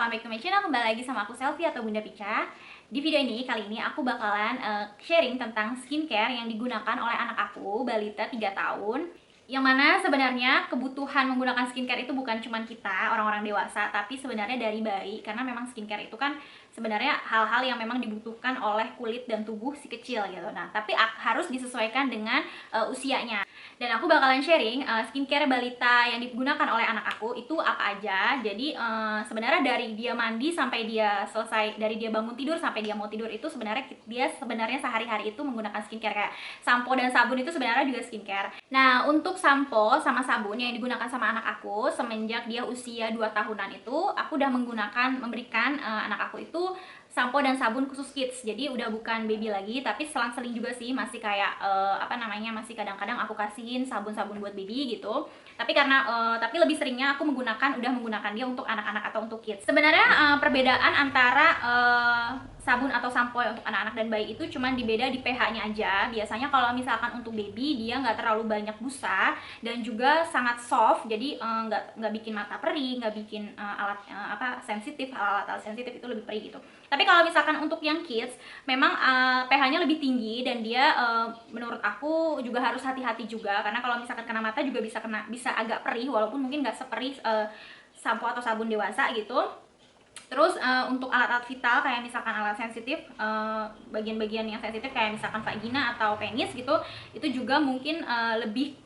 welcome back to my channel. Kembali lagi sama aku Selfie atau Bunda Pica. Di video ini, kali ini aku bakalan sharing tentang skincare yang digunakan oleh anak aku, balita 3 tahun. Yang mana sebenarnya kebutuhan menggunakan skincare itu bukan cuma kita, orang-orang dewasa, tapi sebenarnya dari bayi. Karena memang skincare itu kan sebenarnya hal-hal yang memang dibutuhkan oleh kulit dan tubuh si kecil gitu. Nah, tapi harus disesuaikan dengan usianya. Dan aku bakalan sharing skincare balita yang digunakan oleh anak aku itu apa aja. Jadi sebenarnya dari dia mandi sampai dia selesai, dari dia bangun tidur sampai dia mau tidur itu sebenarnya dia sehari-hari itu menggunakan skincare. Kayak sampo dan sabun itu sebenarnya juga skincare. Nah, untuk sampo sama sabun yang digunakan sama anak aku semenjak dia usia 2 tahunan itu, aku udah memberikan anak aku itu sampo dan sabun khusus kids. Jadi udah bukan baby lagi, tapi selang-seling juga sih, masih kayak masih kadang-kadang aku kasihin sabun-sabun buat baby gitu. Tapi karena tapi lebih seringnya aku udah menggunakan dia untuk anak-anak atau untuk kids. Sebenarnya perbedaan antara sabun atau sampo untuk anak-anak dan bayi itu cuman dibeda di pH-nya aja. Biasanya kalau misalkan untuk baby dia nggak terlalu banyak busa dan juga sangat soft, jadi nggak bikin mata perih, nggak bikin alat alat sensitif itu lebih perih gitu. Tapi kalau misalkan untuk yang kids memang pH-nya lebih tinggi dan dia menurut aku juga harus hati-hati juga, karena kalau misalkan kena mata juga bisa agak perih, walaupun mungkin nggak seperih sampo atau sabun dewasa gitu. Terus untuk alat-alat vital kayak misalkan alat sensitif, bagian-bagian yang sensitif kayak misalkan vagina atau penis gitu, itu juga mungkin lebih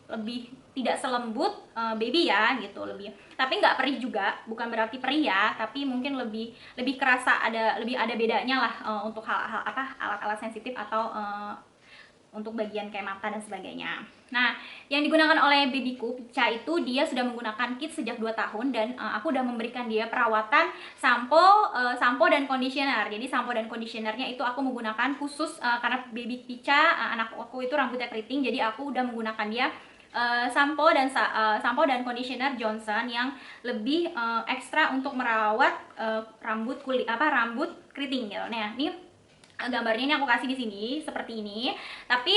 tidak selembut baby ya gitu, tapi nggak perih juga, bukan berarti perih ya, tapi mungkin lebih kerasa, lebih ada bedanya lah untuk hal-hal alat-alat sensitif atau untuk bagian kayak mata dan sebagainya. Nah, yang digunakan oleh babyku Pica itu dia sudah menggunakan kit sejak 2 tahun dan aku udah memberikan dia perawatan sampo dan conditioner. Jadi sampo dan conditionernya itu aku menggunakan khusus karena baby Pica, anak aku itu rambutnya keriting, jadi aku udah menggunakan dia sampo dan conditioner Johnson yang lebih ekstra untuk merawat rambut keriting gitu. Nah, ini gambarnya ini aku kasih di sini seperti ini. Tapi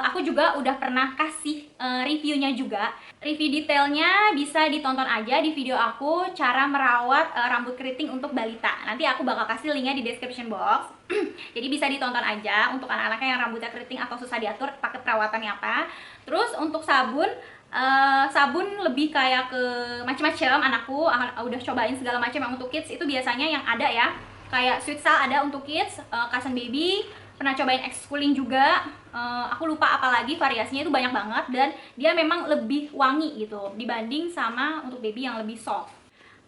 aku juga udah pernah kasih reviewnya juga. Review detailnya bisa ditonton aja di video aku cara merawat rambut keriting untuk balita. Nanti aku bakal kasih linknya di description box. Jadi bisa ditonton aja untuk anak-anaknya yang rambutnya keriting atau susah diatur pakai perawatannya apa. Terus untuk sabun lebih kayak ke macam-macam. Anakku udah cobain segala macam yang untuk kids itu biasanya yang ada ya. Kayak Sweet Sal ada untuk kids, Cushion Baby, pernah cobain X-Cooling juga, aku lupa apa lagi variasinya, itu banyak banget dan dia memang lebih wangi gitu dibanding sama untuk baby yang lebih soft.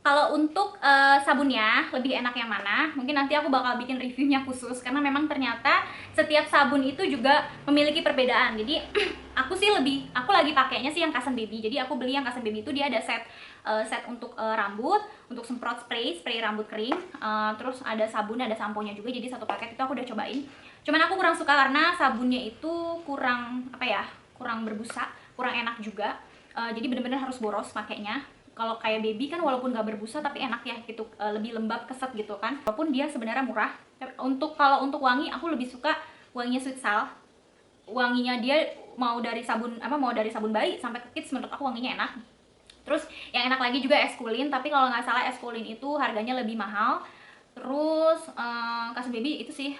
Kalau untuk sabunnya lebih enak yang mana? Mungkin nanti aku bakal bikin reviewnya khusus karena memang ternyata setiap sabun itu juga memiliki perbedaan. Jadi aku lagi pakainya sih yang Cushion Baby. Jadi aku beli yang Cushion Baby itu dia ada set untuk rambut, untuk semprot spray rambut kering, terus ada sabun, ada samponya juga. Jadi satu paket itu aku udah cobain. Cuman aku kurang suka karena sabunnya itu kurang kurang berbusa, kurang enak juga. Jadi bener-bener harus boros pakainya. Kalau kayak baby kan walaupun gak berbusa tapi enak ya gitu, lebih lembab, keset gitu kan, walaupun dia sebenarnya murah. Kalau untuk wangi aku lebih suka wanginya Sweet Sal. Wanginya dia mau dari sabun bayi sampai ke kids, menurut aku wanginya enak. Terus yang enak lagi juga Esculin, tapi kalau nggak salah Esculin itu harganya lebih mahal. Terus Cushion Baby itu sih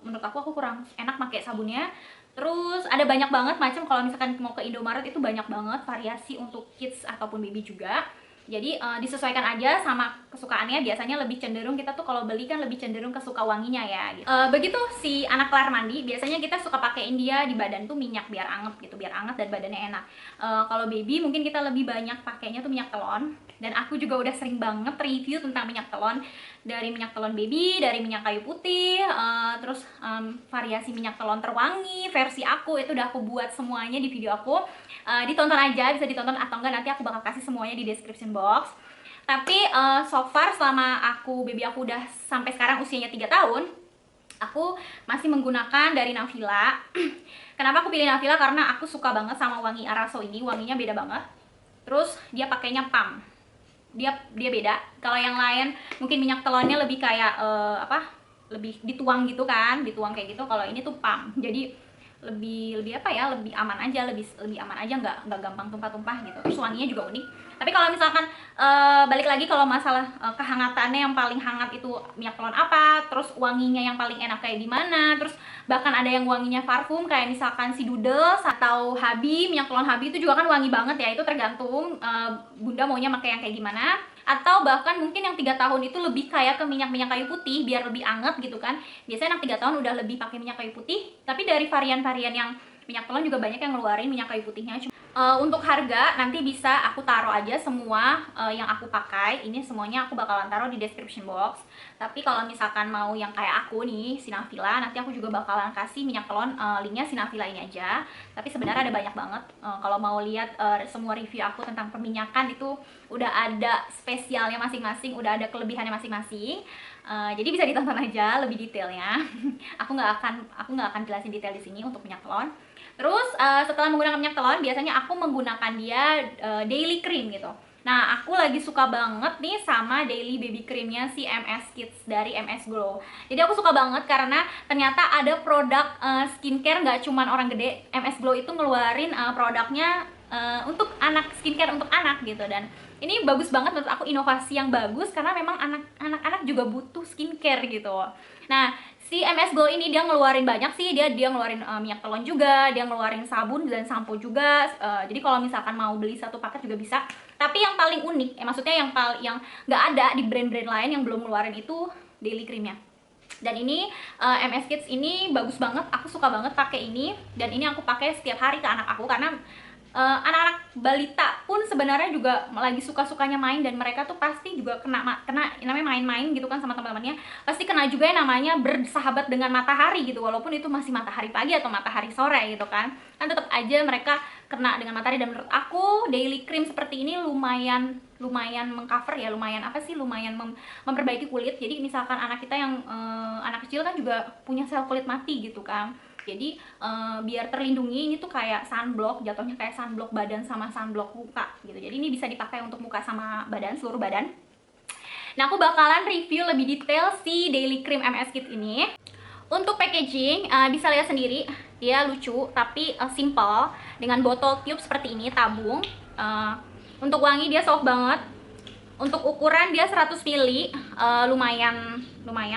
menurut aku kurang enak pakai sabunnya. Terus ada banyak banget macam, kalau misalkan mau ke Indomaret itu banyak banget variasi untuk kids ataupun baby juga. Jadi disesuaikan aja sama kesukaannya. Biasanya lebih cenderung kita tuh kalau beli kan lebih cenderung ke suka wanginya ya gitu. Begitu si anak kelar mandi biasanya kita suka pakein dia di badan tuh minyak biar anget gitu, biar anget dan badannya enak. Kalau baby mungkin kita lebih banyak pakainya tuh minyak telon, dan aku juga udah sering banget review tentang minyak telon, dari minyak telon baby, dari minyak kayu putih, terus variasi minyak telon terwangi versi aku itu udah aku buat semuanya di video aku. Ditonton aja, bisa ditonton atau enggak nanti aku bakal kasih semuanya di description box. Tapi so far selama baby aku udah sampai sekarang usianya 3 tahun, aku masih menggunakan dari Navila. Kenapa aku pilih Navila? Karena aku suka banget sama wangi Araso ini, wanginya beda banget. Terus dia pakainya pump, dia beda. Kalau yang lain mungkin minyak telonnya lebih kayak lebih dituang gitu kan, dituang kayak gitu. Kalau ini tuh pump, jadi lebih apa ya, lebih aman aja, lebih aman aja, nggak gampang tumpah-tumpah gitu. Terus wanginya juga unik. Tapi kalau misalkan balik lagi kalau masalah kehangatannya, yang paling hangat itu minyak telon apa, terus wanginya yang paling enak kayak gimana, terus bahkan ada yang wanginya parfum kayak misalkan si Doodles atau Habi, minyak telon Habi itu juga kan wangi banget ya. Itu tergantung bunda maunya pakai yang kayak gimana. Atau bahkan mungkin yang 3 tahun itu lebih kayak ke minyak kayu putih biar lebih anget gitu kan. Biasanya anak 3 tahun udah lebih pakai minyak kayu putih. Tapi dari varian-varian yang minyak telon juga banyak yang ngeluarin minyak kayu putihnya. Untuk harga nanti bisa aku taruh aja semua yang aku pakai. Ini semuanya aku bakalan taruh di description box. Tapi kalau misalkan mau yang kayak aku nih, Sinavilla, nanti aku juga bakalan kasih minyak telon linknya Sinavilla ini aja. Tapi sebenarnya ada banyak banget. Kalau mau lihat semua review aku tentang perminyakan itu udah ada spesialnya masing-masing, udah ada kelebihannya masing-masing. Jadi bisa ditonton aja lebih detailnya. aku nggak akan jelasin detail di sini untuk minyak telon. Terus setelah menggunakan minyak telon, biasanya aku menggunakan dia daily cream gitu. Nah, aku lagi suka banget nih sama daily baby creamnya si MS Kids dari MS Glow. Jadi aku suka banget karena ternyata ada produk skincare nggak cuman orang gede. MS Glow itu ngeluarin produknya untuk anak, skincare untuk anak gitu. Dan ini bagus banget menurut aku, inovasi yang bagus karena memang anak-anak juga butuh skincare gitu. Nah, si MS Glow ini dia ngeluarin banyak sih, dia ngeluarin minyak telon juga, dia ngeluarin sabun dan sampo juga. Jadi kalau misalkan mau beli satu paket juga bisa. Tapi yang paling unik, maksudnya yang nggak ada di brand-brand lain yang belum ngeluarin itu daily creamnya. Dan ini MS Kids ini bagus banget, aku suka banget pakai ini. Dan ini aku pakai setiap hari ke anak aku karena anak-anak balita pun sebenarnya juga lagi suka-sukanya main, dan mereka tuh pasti juga kena namanya main-main gitu kan sama teman-temannya, pasti kena juga yang namanya bersahabat dengan matahari gitu, walaupun itu masih matahari pagi atau matahari sore gitu kan tetap aja mereka kena dengan matahari. Dan menurut aku daily cream seperti ini lumayan mengcover ya, lumayan memperbaiki kulit. Jadi misalkan anak kita yang anak kecil kan juga punya sel kulit mati gitu kan. Jadi biar terlindungi, ini tuh kayak sunblock, jatuhnya kayak sunblock badan sama sunblock muka gitu. Jadi ini bisa dipakai untuk muka sama badan, seluruh badan. Nah, aku bakalan review lebih detail si daily cream MS Kids ini. Untuk packaging bisa lihat sendiri, dia lucu tapi simple dengan botol tube seperti ini, tabung. Untuk wangi dia soft banget. Untuk ukuran dia 100 ml, lumayan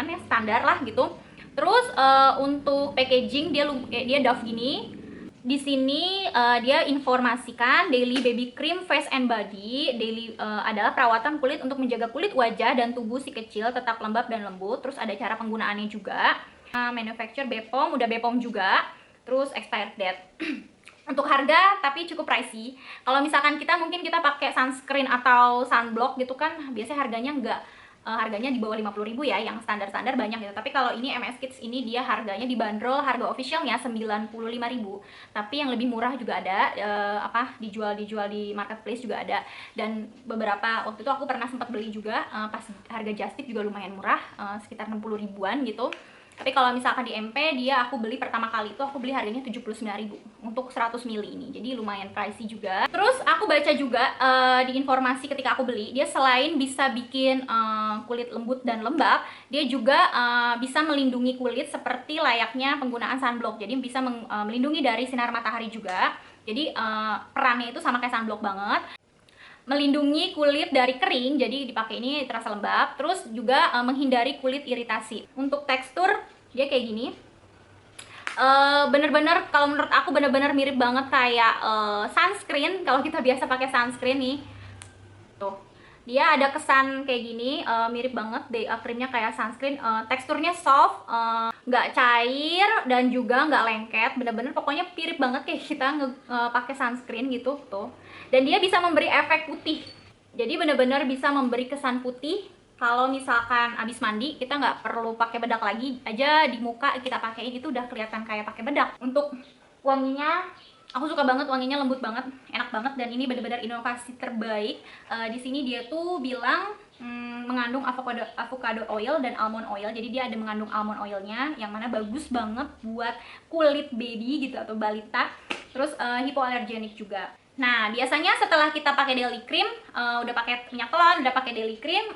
ya, standar lah gitu. Terus untuk packaging dia doff gini. Di sini dia informasikan daily baby cream face and body. Daily adalah perawatan kulit untuk menjaga kulit, wajah dan tubuh si kecil tetap lembab dan lembut. Terus ada cara penggunaannya juga. Manufacture BPOM, udah BPOM juga. Terus expired date. Untuk harga tapi cukup pricey. Kalau misalkan mungkin kita pakai sunscreen atau sunblock gitu kan, biasanya harganya di bawah 50.000 ya, yang standar-standar banyak gitu. Tapi kalau ini MS Kids ini dia harganya dibanderol, harga officialnya 95.000. Tapi yang lebih murah juga ada, dijual di marketplace juga ada. Dan beberapa waktu itu aku pernah sempat beli juga pas harga just tip juga lumayan murah, sekitar 60 ribuan gitu. Tapi kalau misalkan di MP aku beli pertama kali itu aku beli harganya 79.000 untuk 100 ml ini. Jadi lumayan pricey juga. Terus aku baca juga di informasi ketika aku beli, dia selain bisa bikin kulit lembut dan lembab, dia juga bisa melindungi kulit seperti layaknya penggunaan sunblock. Jadi bisa melindungi dari sinar matahari juga. Jadi perannya itu sama kayak sunblock banget. Melindungi kulit dari kering, jadi dipakai ini terasa lembab. Terus juga menghindari kulit iritasi. Untuk tekstur dia kayak gini, bener-bener kalau menurut aku bener-bener mirip banget kayak sunscreen. Kalau kita biasa pakai sunscreen nih, tuh dia ada kesan kayak gini, mirip banget deh krimnya kayak sunscreen. Teksturnya soft, nggak cair dan juga nggak lengket, bener-bener pokoknya mirip banget kayak kita pakai sunscreen gitu tuh. Dan dia bisa memberi efek putih, jadi bener-bener bisa memberi kesan putih. Kalau misalkan abis mandi kita nggak perlu pakai bedak lagi, aja di muka kita pakai gitu udah kelihatan kayak pakai bedak. Untuk wanginya, aku suka banget, wanginya lembut banget, enak banget, dan ini benar-benar inovasi terbaik. Di sini dia tuh bilang mengandung avocado oil dan almond oil. Jadi dia ada mengandung almond oilnya, yang mana bagus banget buat kulit baby gitu atau balita. Terus hipoalergenik juga. Nah, biasanya setelah kita pakai daily cream, udah pakai minyak telon, udah pakai daily cream,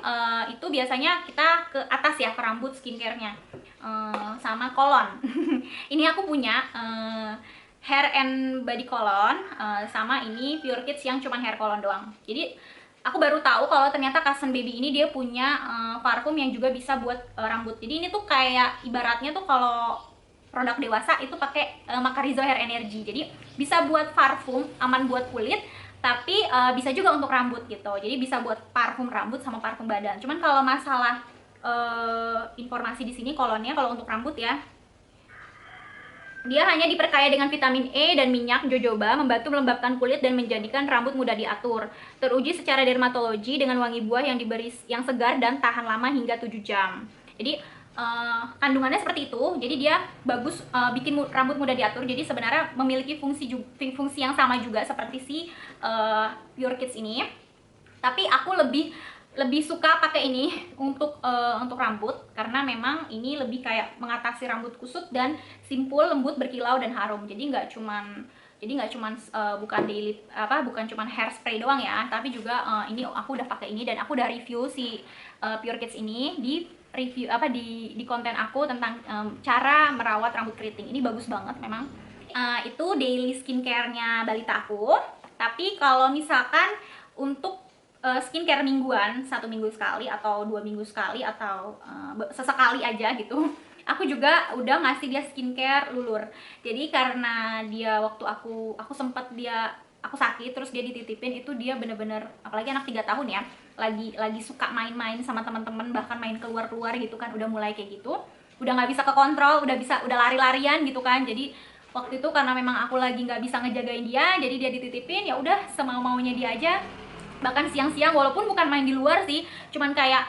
itu biasanya kita ke atas ya, ke rambut skincare-nya. sama kolon. Ini aku punya hair and body kolon, sama ini Pure Kids yang cuman hair kolon doang. Jadi aku baru tahu kalau ternyata Cousin Baby ini dia punya parfum yang juga bisa buat rambut. Jadi ini tuh kayak ibaratnya tuh kalau produk dewasa itu pakai Macarizo Hair Energy. Jadi bisa buat parfum, aman buat kulit, tapi bisa juga untuk rambut gitu. Jadi bisa buat parfum rambut sama parfum badan. Cuman kalau masalah informasi di sini kolonnya, kalau untuk rambut ya, dia hanya diperkaya dengan vitamin E dan minyak jojoba, membantu melembabkan kulit dan menjadikan rambut mudah diatur. Teruji secara dermatologi dengan wangi buah yang diberi yang segar dan tahan lama hingga 7 jam. Jadi kandungannya seperti itu. Jadi dia bagus, bikin rambut mudah diatur. Jadi sebenarnya memiliki fungsi yang sama juga seperti si Pure Kids ini. Tapi aku lebih suka pakai ini untuk rambut, karena memang ini lebih kayak mengatasi rambut kusut dan simpul, lembut, berkilau dan harum. Jadi nggak cuman bukan cuman hairspray doang ya, tapi juga ini aku udah pakai ini dan aku udah review si Pure Kids ini di konten aku tentang cara merawat rambut keriting. Ini bagus banget memang. Itu daily skincare-nya balita aku. Tapi kalau misalkan untuk skincare mingguan, 1 minggu sekali atau 2 minggu sekali atau sesekali aja gitu, aku juga udah ngasih dia skincare lulur. Jadi karena dia waktu aku sakit terus dia dititipin, itu dia bener-bener, apalagi anak 3 tahun ya, lagi suka main-main sama teman-teman, bahkan main keluar-keluar gitu kan, udah mulai kayak gitu, udah nggak bisa kekontrol, udah lari-larian gitu kan. Jadi waktu itu karena memang aku lagi nggak bisa ngejagain dia, jadi dia dititipin, ya udah semau-maunya dia aja. Bahkan siang-siang, walaupun bukan main di luar sih, cuman kayak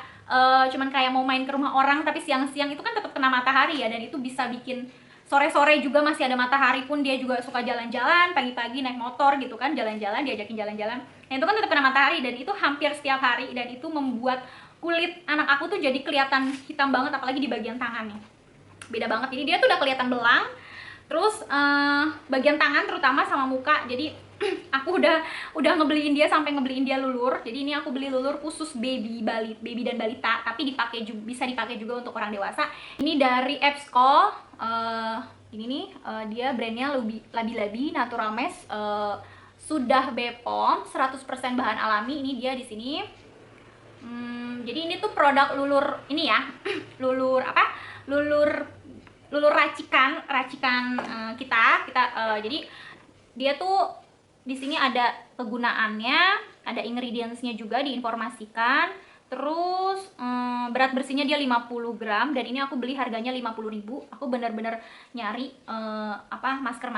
mau main ke rumah orang, tapi siang-siang itu kan tetap kena matahari ya, dan itu bisa bikin sore-sore juga masih ada matahari pun dia juga suka jalan-jalan, pagi-pagi naik motor gitu kan, jalan-jalan, diajakin jalan-jalan. Nah itu kan tetap kena matahari, dan itu hampir setiap hari, dan itu membuat kulit anak aku tuh jadi kelihatan hitam banget, apalagi di bagian tangan nih. Beda banget, jadi dia tuh udah kelihatan belang, terus bagian tangan terutama sama muka. Jadi aku udah ngebeliin dia, sampai ngebeliin dia lulur. Jadi ini aku beli lulur khusus baby dan balita, tapi bisa dipakai juga untuk orang dewasa. Ini dari Epsco. Ini nih dia brandnya Labi Natural Mesh, sudah BPOM, 100% bahan alami. Ini dia di sini. Jadi ini tuh produk lulur ini ya, lulur racikan kita. Jadi dia tuh di sini ada kegunaannya, ada ingredientsnya juga diinformasikan. Terus berat bersihnya dia 50 gram, dan ini aku beli harganya 50.000. Aku bener-bener nyari masker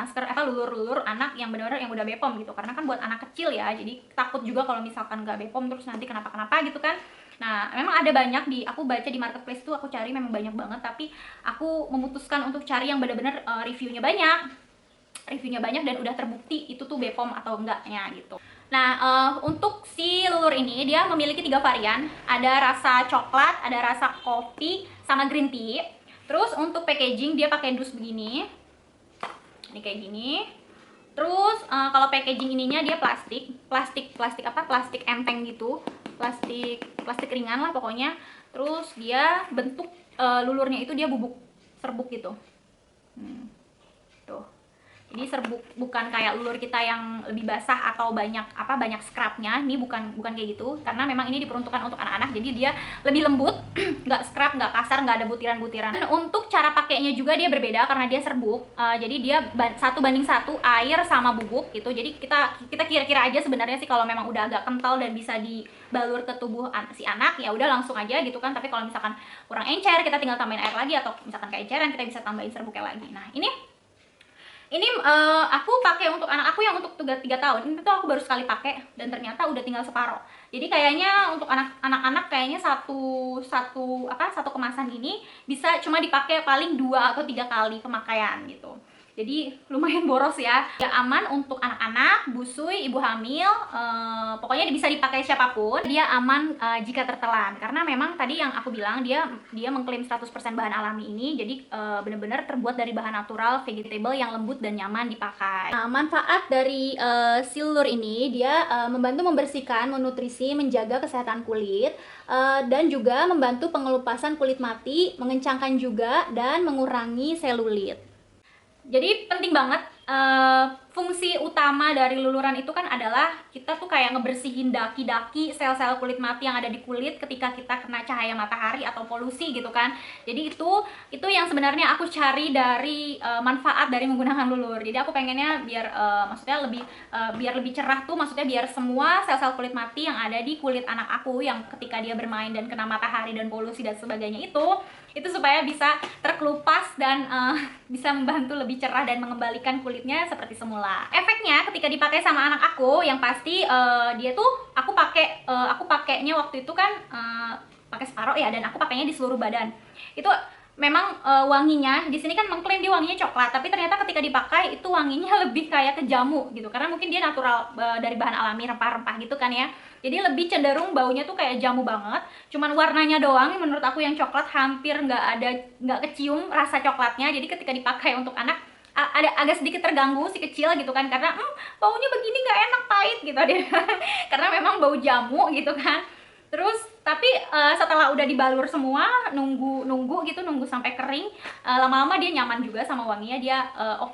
lulur anak yang bener-bener yang udah BPOM gitu, karena kan buat anak kecil ya, jadi takut juga kalau misalkan nggak BPOM terus nanti kenapa-kenapa gitu kan. Nah memang ada banyak aku baca di marketplace tuh, aku cari memang banyak banget, tapi aku memutuskan untuk cari yang bener-bener reviewnya banyak dan udah terbukti itu tuh BPOM atau enggaknya gitu. Nah untuk si lulur ini dia memiliki 3 varian, ada rasa coklat, ada rasa kopi, sama green tea. Terus untuk packaging dia pakai dus begini, ini kayak gini. Terus kalau packaging ininya dia plastik enteng gitu, plastik ringan lah pokoknya. Terus dia bentuk lulurnya itu dia serbuk gitu. Tuh. Jadi serbuk, bukan kayak lulur kita yang lebih basah atau banyak scrubnya. Ini bukan kayak gitu, karena memang ini diperuntukkan untuk anak-anak, jadi dia lebih lembut, nggak scrub, nggak kasar, nggak ada butiran-butiran. Dan untuk cara pakainya juga dia berbeda karena dia serbuk. Jadi dia 1:1 air sama bubuk gitu. Jadi kita kira-kira aja sebenarnya sih, kalau memang udah agak kental dan bisa dibalur ke tubuh si anak, ya udah langsung aja gitu kan. Tapi kalau misalkan kurang encer, kita tinggal tambahin air lagi, atau misalkan keenceran kita bisa tambahin serbuknya lagi. Nah ini aku pakai untuk anak aku yang untuk 3 tahun. Ini tuh aku baru sekali pakai dan ternyata udah tinggal separoh. Jadi kayaknya untuk anak-anak kayaknya satu kemasan ini bisa cuma dipakai paling 2 atau 3 kali pemakaian gitu. jadi lumayan boros ya. Ya aman untuk anak-anak, busui, ibu hamil, pokoknya bisa dipakai siapapun. Dia aman jika tertelan, karena memang tadi yang aku bilang dia mengklaim 100% bahan alami ini, jadi benar-benar terbuat dari bahan natural, vegetable yang lembut dan nyaman dipakai. Nah, manfaat dari silur ini, dia membantu membersihkan, menutrisi, menjaga kesehatan kulit, dan juga membantu pengelupasan kulit mati, mengencangkan juga, dan mengurangi selulit. Jadi penting banget, fungsi utama dari luluran itu kan adalah kita tuh kayak ngebersihin daki-daki sel-sel kulit mati yang ada di kulit ketika kita kena cahaya matahari atau polusi gitu kan. Jadi itu yang sebenarnya aku cari dari manfaat dari menggunakan lulur. Jadi aku pengennya biar maksudnya biar lebih cerah tuh, maksudnya biar semua sel-sel kulit mati yang ada di kulit anak aku yang ketika dia bermain dan kena matahari dan polusi dan sebagainya itu supaya bisa terkelupas dan bisa membantu lebih cerah dan mengembalikan kulitnya seperti semula. Efeknya ketika dipakai sama anak aku, yang pasti dia tuh aku pakainya waktu itu kan pakai separuh ya, dan aku pakainya di seluruh badan. Itu memang wanginya di sini kan mengklaim dia wanginya coklat, tapi ternyata ketika dipakai itu wanginya lebih kayak ke jamu gitu, karena mungkin dia natural dari bahan alami, rempah-rempah gitu kan ya. Jadi lebih cenderung baunya tuh kayak jamu banget. Cuman warnanya doang menurut aku yang coklat, hampir nggak kecium rasa coklatnya. Jadi ketika dipakai untuk anak ada agak sedikit terganggu si kecil gitu kan, karena baunya begini nggak enak, pahit gitu dia karena memang bau jamu gitu kan. Terus tapi setelah udah dibalur semua, nunggu sampai kering, lama-lama dia nyaman juga sama wanginya. Dia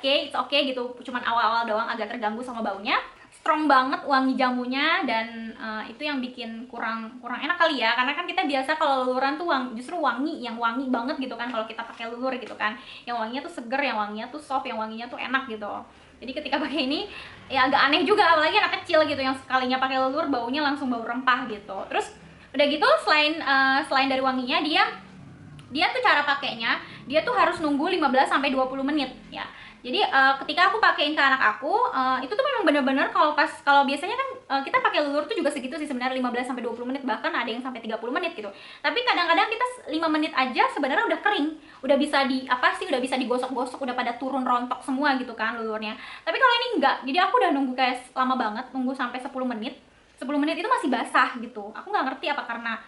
it's okay gitu. Cuman awal-awal doang agak terganggu sama baunya. Strong banget wangi jamunya, dan itu yang bikin kurang enak kali ya, karena kan kita biasa kalau luluran tuh justru wangi banget gitu kan kalau kita pakai lulur gitu kan, yang wanginya tuh seger, yang wanginya tuh soft, yang wanginya tuh enak gitu. Jadi ketika pakai ini ya agak aneh juga, apalagi anak kecil gitu yang sekalinya pakai lulur baunya langsung bau rempah gitu. Terus udah gitu, selain dari wanginya, dia tuh cara pakainya, dia tuh harus nunggu 15-20 menit ya. Jadi ketika aku pakein ke anak aku, itu tuh memang bener-bener kalau biasanya kan kita pakai lulur tuh juga segitu sih sebenarnya, 15-20 menit, bahkan ada yang sampai 30 menit gitu. Tapi kadang-kadang kita 5 menit aja sebenarnya udah kering, udah bisa udah bisa digosok-gosok, udah pada turun rontok semua gitu kan lulurnya. Tapi kalau ini enggak, jadi aku udah nunggu kayak lama banget, nunggu sampai 10 menit. 10 menit itu masih basah gitu. Aku nggak ngerti apa karena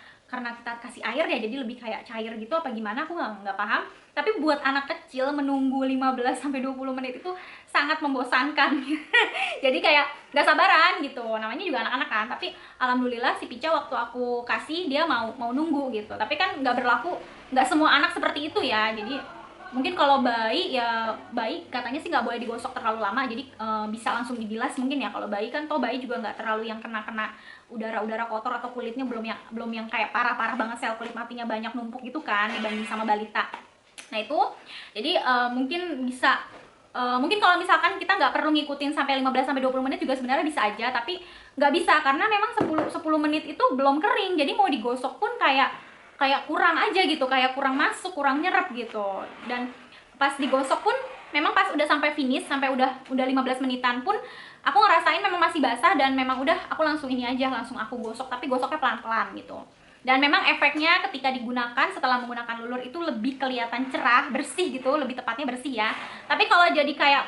kita kasih air ya, jadi lebih kayak cair gitu apa gimana, aku nggak paham. Tapi buat anak kecil menunggu 15-20 menit itu sangat membosankan jadi kayak nggak sabaran gitu, namanya juga anak-anak kan. Tapi alhamdulillah si Pica waktu aku kasih dia mau nunggu gitu. Tapi kan nggak semua anak seperti itu ya. Jadi mungkin kalau bayi katanya sih nggak boleh digosok terlalu lama, jadi bisa langsung dibilas mungkin ya. Kalau bayi kan bayi juga nggak terlalu yang kena udara kotor, atau kulitnya belum yang kayak parah banget, sel kulit matinya banyak numpuk gitu kan dibanding sama balita. Nah itu jadi mungkin kalau misalkan kita nggak perlu ngikutin sampai 15-20 menit juga sebenarnya bisa aja, tapi nggak bisa karena memang 10 menit itu belum kering, jadi mau digosok pun kayak kurang aja gitu, kayak kurang masuk, kurang nyerap gitu. Dan pas digosok pun memang pas udah sampai finish, sampai udah 15 menitan pun aku ngerasain memang masih basah, dan memang udah aku langsung aku gosok, tapi gosoknya pelan-pelan gitu. Dan memang efeknya ketika digunakan setelah menggunakan lulur itu lebih kelihatan cerah, bersih gitu, lebih tepatnya bersih ya. Tapi kalau jadi kayak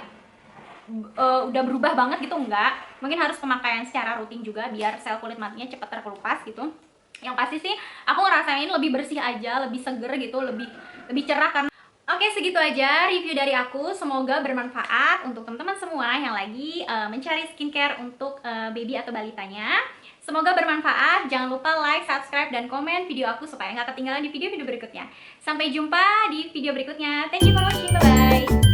udah berubah banget gitu enggak, mungkin harus pemakaian secara rutin juga biar sel kulit matinya cepat terkelupas gitu. Yang pasti sih aku ngerasain lebih bersih aja, lebih seger gitu, lebih cerah karena. Oke, segitu aja review dari aku. Semoga bermanfaat untuk teman-teman semua yang lagi mencari skincare untuk baby atau balitanya. Semoga bermanfaat. Jangan lupa like, subscribe, dan komen video aku supaya nggak ketinggalan di video-video berikutnya. Sampai jumpa di video berikutnya. Thank you for watching. Bye-bye.